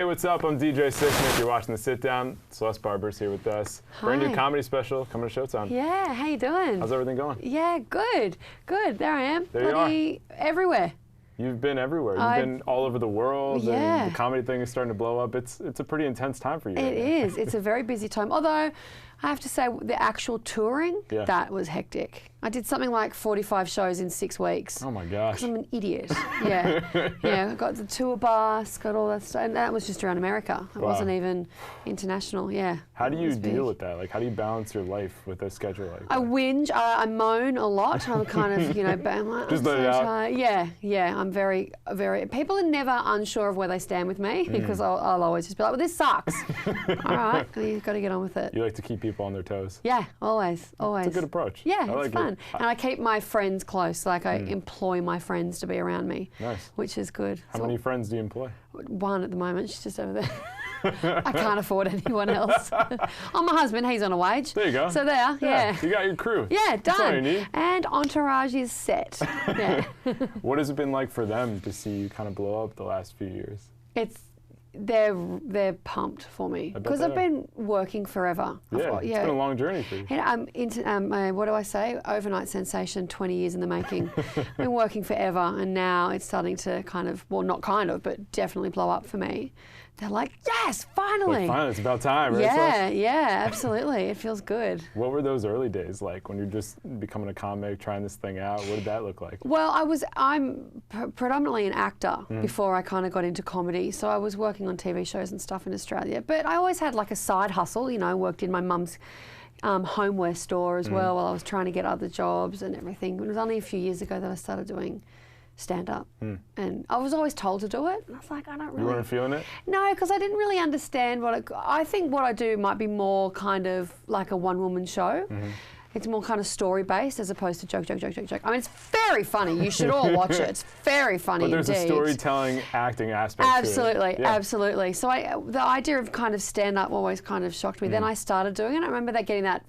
what's up? I'm DJ Sicknick. You're watching The Sit Down. Celeste Barber's here with us. Hi. Brand new comedy special coming to Showtime. Yeah, how you doing? How's everything going? Yeah, good. Good. There I am. There you are. Everywhere. You've been everywhere. You've been all over the world. Yeah. And the comedy thing is starting to blow up. It's a pretty intense time for you. It is. It's a very busy time. Although, I have to say, the actual touring, that was hectic. I did something like 45 shows in 6 weeks. Oh my gosh. 'Cause I'm an idiot. Yeah. Yeah, I got the tour bus, got all that stuff. And that was just around America. It wasn't even international. Yeah. How do you deal with that? Like, how do you balance your life with a schedule like that? I whinge. I moan a lot. I'm kind of, I'm like, just let it out. Yeah. I'm very. People are never unsure of where they stand with me because I'll always just be like, well, this sucks. All right, you've got to get on with it. You like to keep people on their toes. Yeah, always. It's a good approach. Yeah, it's fun. And I keep my friends close. Like, I employ my friends to be around me. Nice. Which is good. How many friends do you employ? One at the moment. She's just over there. I can't afford anyone else. Oh, my husband, he's on a wage. There you go. So there, yeah. You got your crew. Yeah, done. That's all you need. And entourage is set. Yeah. What has it been like for them to see you kind of blow up the last few years? They're pumped for me because I've been working forever. Yeah, it's been a long journey for you. What do I say? Overnight sensation, 20 years in the making. Been working forever, and now it's starting to but definitely blow up for me. They're like, yes, finally. Like, finally, it's about time, right? Yeah, absolutely. It feels good. What were those early days like when you're just becoming a comic, trying this thing out? What did that look like? Well, I'm predominantly an actor before I kind of got into comedy. So I was working on TV shows and stuff in Australia. But I always had like a side hustle, I worked in my mum's homeware store as well while I was trying to get other jobs and everything. It was only a few years ago that I started doing stand-up. And I was always told to do it. And I was like, I don't really... You weren't feeling it? No, because I didn't really understand I think what I do might be more kind of like a one-woman show. It's more kind of story-based as opposed to joke. I mean, it's very funny. You should all watch it. It's very funny indeed. But there's a storytelling, acting aspect Absolutely, to it. Yeah. Absolutely. So the idea of kind of stand-up always kind of shocked me. Then I started doing it. I remember getting that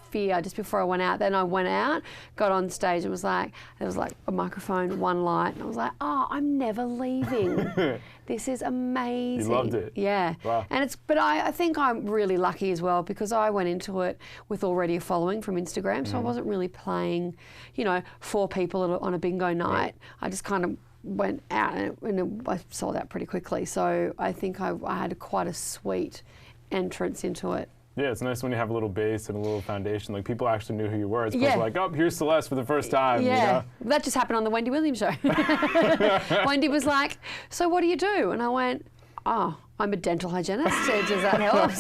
fear just before I went out. Then I went out, got on stage, and there was like a microphone, one light, and I was like, oh, I'm never leaving. This is amazing. You loved it. Yeah. Wow. And but I think I'm really lucky as well because I went into it with already a following from Instagram, so I wasn't really playing, 4 people on a bingo night. Right. I just kind of went out and I sold out pretty quickly. So I think I had quite a sweet entrance into it. Yeah, it's nice when you have a little base and a little foundation. Like, people actually knew who you were. It's like, oh, here's Celeste for the first time. Yeah, that just happened on the Wendy Williams show. Wendy was like, so what do you do? And I went, oh, I'm a dental hygienist. Does that help?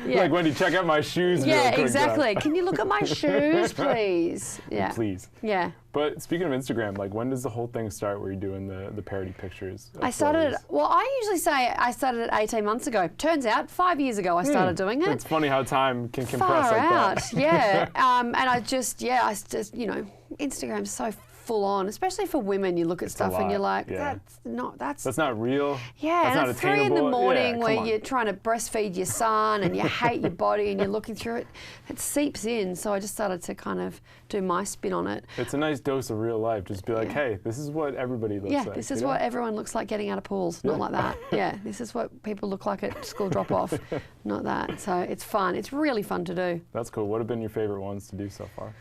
Like, Wendy, check out my shoes. Yeah, exactly. Can you look at my shoes, please? Yeah. Please. Yeah. But speaking of Instagram, like, when does the whole thing start where you're doing the parody pictures? I usually say I started it 18 months ago. Turns out 5 years ago I started doing it. It's funny how time can compress Far like out. that. Yeah. And I just, Instagram's so full on, especially for women. You look at stuff and you're like, that's not real. Yeah, that's and not at 3 in the attainable. morning where you're trying to breastfeed your son and you hate your body and you're looking through it, it seeps in. So I just started to kind of do my spin on it. It's a nice dose of real life. Just be like, hey, this is what everybody looks like. Yeah, this is what everyone looks like getting out of pools. Not like that. Yeah, this is what people look like at school drop-off. Not that. So it's fun. It's really fun to do. That's cool. What have been your favorite ones to do so far?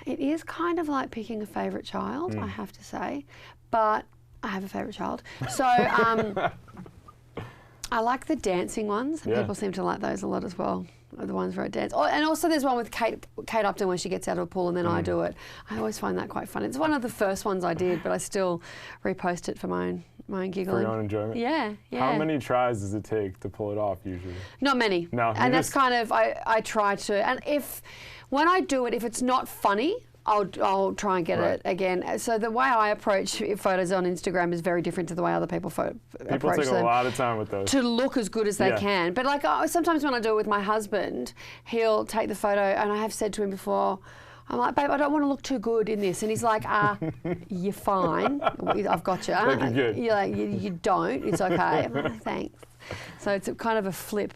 It is kind of like picking a favourite child, I have to say, but I have a favourite child. So I like the dancing ones. And people seem to like those a lot as well, the ones where I dance. Oh, and also there's one with Kate Upton where she gets out of a pool and then I do it. I always find that quite fun. It's one of the first ones I did, but I still repost it for my own giggling. For your own enjoyment? Yeah. How many tries does it take to pull it off usually? Not many. No. And that's kind of, I try to, and when I do it, if it's not funny, I'll try and get it again. So the way I approach photos on Instagram is very different to the way other people approach them. People take a lot of time with those. To look as good as they can. But like sometimes when I do it with my husband, he'll take the photo, and I have said to him before, I'm like, babe, I don't want to look too good in this. And he's like, you're fine. I've got you. Like, you're good. You're like, you don't. It's okay. I'm like, thanks. So it's kind of a flip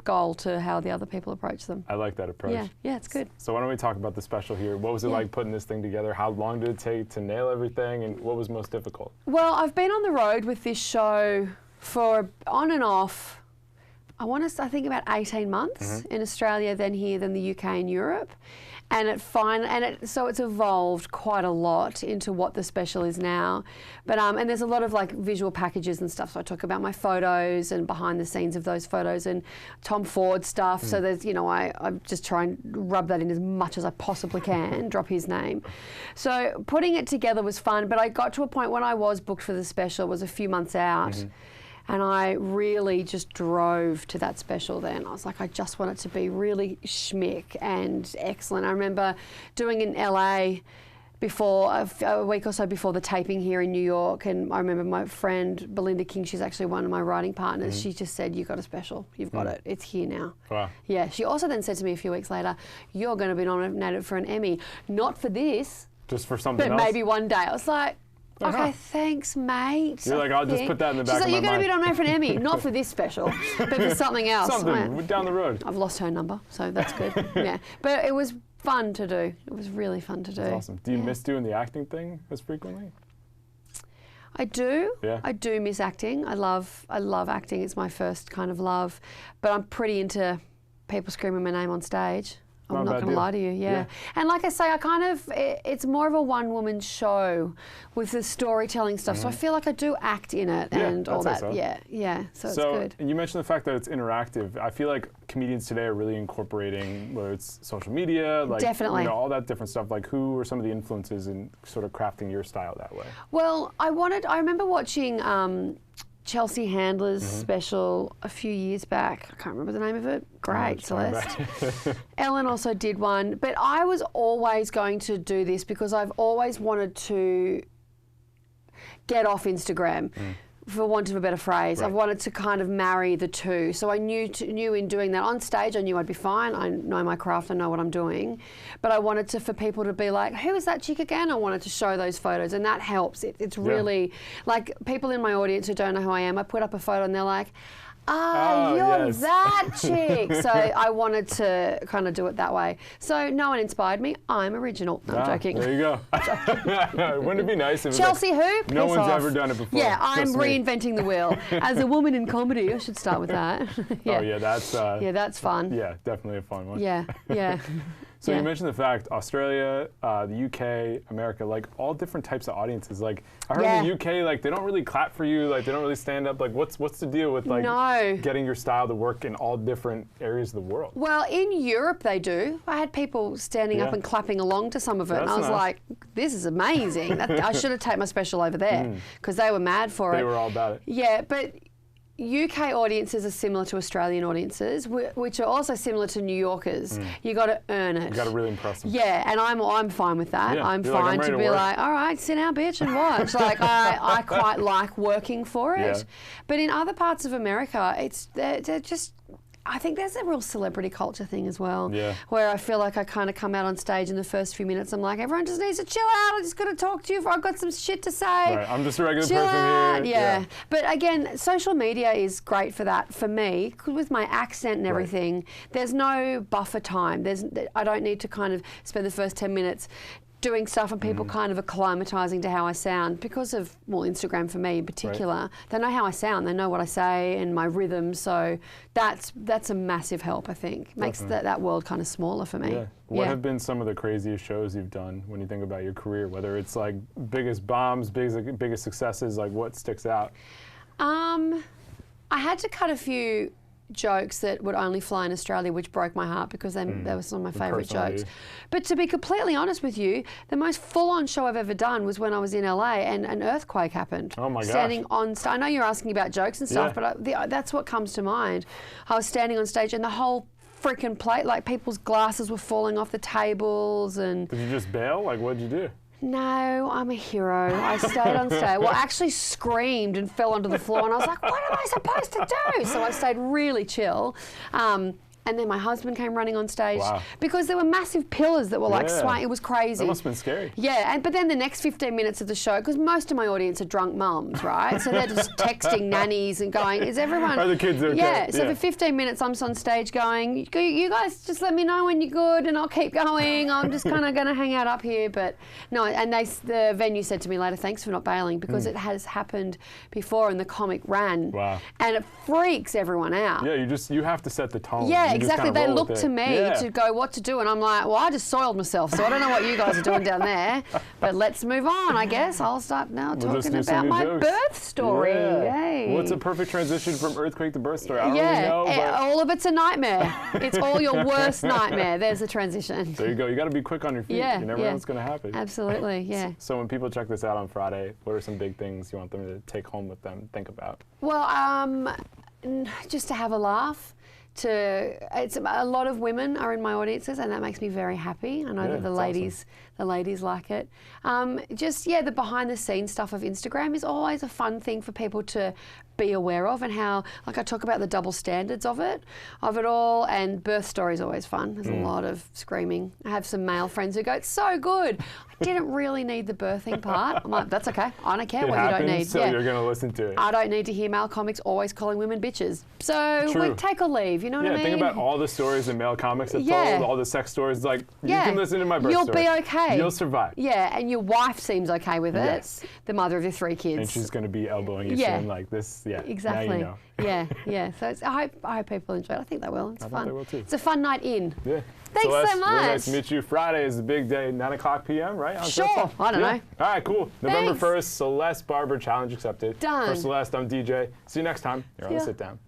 goal to how the other people approach them. I like that approach. Yeah, it's good. So why don't we talk about the special here? What was it like putting this thing together? How long did it take to nail everything, and what was most difficult? Well, I've been on the road with this show for on and off, I think about 18 months in Australia, then here, then the UK and Europe. And so it's evolved quite a lot into what the special is now. But and there's a lot of like visual packages and stuff. So I talk about my photos and behind the scenes of those photos and Tom Ford stuff. So there's, you know, I just try and rub that in as much as I possibly can, drop his name. So putting it together was fun. But I got to a point when I was booked for the special, was a few months out. And I really just drove to that special then. I was like, I just want it to be really schmick and excellent. I remember doing it in LA before, a week or so before the taping here in New York. And I remember my friend, Belinda King, she's actually one of my writing partners. She just said, you've got a special. You've got it. It's here now. Wow. Yeah. She also then said to me a few weeks later, you're going to be nominated for an Emmy. Not for this. Just for something but else? maybe one day. I was like, okay, thanks, mate. You're like, I'll just put that in the back of my mind. She's like, you're going to be nominated for an Emmy, not for this special, but for something else. Something down the road. I've lost her number, so that's good. Yeah, but it was fun to do. It was really fun to do. That's awesome. Do you miss doing the acting thing as frequently? I do. Yeah. I do miss acting. I love acting. It's my first kind of love, but I'm pretty into people screaming my name on stage. I'm not going to lie to you, yeah. And like I say, it's more of a one-woman show with the storytelling stuff. So I feel like I do act in it and all that. So. Yeah. So it's good. And you mentioned the fact that it's interactive. I feel like comedians today are really incorporating, whether it's social media, like definitely, you know, all that different stuff. Like, who are some of the influences in sort of crafting your style that way? Well, I remember watching Chelsea Handler's special a few years back. I can't remember the name of it. Great, Celeste. Ellen also did one. But I was always going to do this because I've always wanted to get off Instagram, for want of a better phrase. I've wanted to kind of marry the two. So I knew in doing that on stage, I knew I'd be fine. I know my craft, I know what I'm doing. But I wanted for people to be like, who is that chick again? I wanted to show those photos, and that helps. It's really, like, people in my audience who don't know who I am, I put up a photo and they're like, you're that chick. So I wanted to kind of do it that way. So no one inspired me. I'm original. No, I'm joking. There you go. Wouldn't it be nice if Chelsea it was like, who? no one's ever done it before? Yeah, I'm reinventing the wheel. As a woman in comedy, I should start with that. Oh yeah, that's that's fun. Yeah, definitely a fun one. Yeah. So you mentioned the fact Australia, the UK, America, like all different types of audiences. Like I heard in the UK, like they don't really clap for you, like they don't really stand up. Like what's the deal with like getting your style to work in all different areas of the world? Well, in Europe they do. I had people standing up and clapping along to some of it, and I was like, this is amazing. I should have taken my special over there because they were mad for it. They were all about it. Yeah, but UK audiences are similar to Australian audiences, which are also similar to New Yorkers. You got to earn it. You got to really impress them. Yeah, and I'm fine with that. Yeah, I'm fine to be like, all right, sit down, bitch, and watch. Like I quite like working for it. Yeah. But in other parts of America, they're just. I think there's a real celebrity culture thing as well, where I feel like I kind of come out on stage in the first few minutes, I'm like, everyone just needs to chill out, I just got to talk to you, I've got some shit to say. Right. I'm just a regular person here. Yeah. But again, social media is great for that, for me, 'cause with my accent and everything, there's no buffer time. I don't need to kind of spend the first 10 minutes doing stuff and people kind of acclimatizing to how I sound because of, well, Instagram for me in particular. They know how I sound, they know what I say and my rhythm, so that's a massive help, I think. Makes that world kind of smaller for me. Yeah. What have been some of the craziest shows you've done when you think about your career, whether it's like biggest bombs, biggest successes, like what sticks out? I had to cut a few jokes that would only fly in Australia, which broke my heart because they were some of my favourite jokes. But to be completely honest with you, the most full-on show I've ever done was when I was in LA and an earthquake happened. Oh my gosh. Standing on stage. I know you're asking about jokes and stuff, but that's what comes to mind. I was standing on stage and the whole freaking plate, like people's glasses were falling off the tables and... Did you just bail? Like, what'd you do? No, I'm a hero. I stayed on stage. Well, I actually screamed and fell onto the floor and I was like, what am I supposed to do? So I stayed really chill. and then my husband came running on stage. Wow. Because there were massive pillars that were like swaying. It was crazy. That must have been scary. Yeah, but then the next 15 minutes of the show, because most of my audience are drunk mums, right? So they're just texting nannies and going, is everyone... Are the kids okay? Yeah, so for 15 minutes I'm on stage going, you guys just let me know when you're good and I'll keep going. I'm just kind of going to hang out up here. But no, and the venue said to me later, thanks for not bailing, because it has happened before and the comic ran. Wow. And it freaks everyone out. Yeah, you have to set the tone. Yeah, exactly. They look to me to go what to do, and I'm like, well, I just soiled myself, so I don't know what you guys are doing down there. But let's move on, I guess. I'll start now talking about my birth story. Yay. What's a perfect transition from earthquake to birth story? I don't really know. All of it's a nightmare. It's all your worst nightmare. There's the transition. There you go. You got to be quick on your feet. Yeah, You never know what's going to happen. Absolutely, yeah. So when people check this out on Friday, what are some big things you want them to take home with them, think about? Well, just to have a laugh. It's a lot of women are in my audiences, and that makes me very happy. I know that the ladies like it. The behind the scenes stuff of Instagram is always a fun thing for people to be aware of, and how, like, I talk about the double standards of it all, and birth story is always fun. There's a lot of screaming. I have some male friends who go, it's so good. I didn't really need the birthing part. I'm like, that's okay. I don't care what you don't need. So you're going to listen to it. I don't need to hear male comics always calling women bitches. So we take or leave, you know what I mean? Yeah, think about all the stories in male comics have told, all the sex stories. Like, you can listen to my birth story. You'll be okay. You'll survive. Yeah, and your wife seems okay with it. Yes. The mother of your 3 kids. And she's going to be elbowing you soon like this. Yeah, exactly. Now you know. Yeah. So I hope people enjoy it. I think they will. It's fun. I think they will too. It's a fun night in. Yeah. Thanks Celeste, so much. Really nice to meet you. Friday is a big day, 9 o'clock p.m., right? Sure. I don't know. All right, cool. November 1st, Celeste Barber, challenge accepted. Done. For Celeste, I'm DJ. See you next time. You're on The Sit Down.